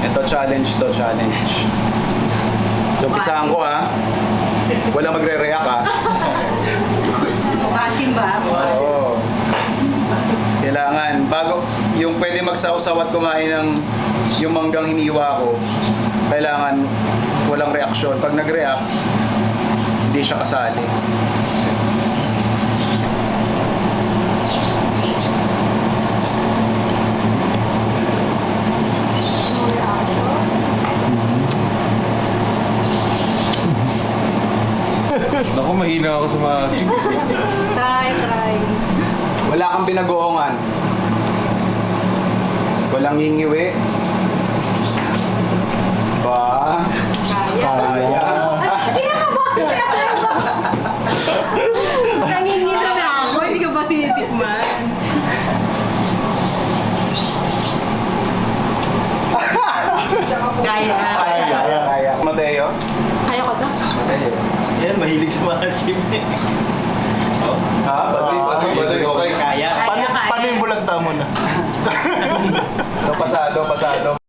Ito, challenge to, challenge. So, umpisahan ko ha. Walang magre-react ha. Bukasin ba? Oo. Kailangan, bago, yung pwede magsaw-saw at kumain ng yung manggang hiniwa ko, kailangan walang reaksyon. Pag nag-react, hindi siya kasali. Ako, mahina ako sa maasim. Try. Wala kang pinagoongan. Walang ngingiwi. Ba? Kaya. Nangingilo na ako, hindi ka ba tinitikman? Kaya. Mateo? Kaya ko to? Mateo. Yan, mahilig sa maasim eh. Oh. Ha? Baduy. Okay. Kaya. Kaya. Paano yung bulagta mo na? So, pasado.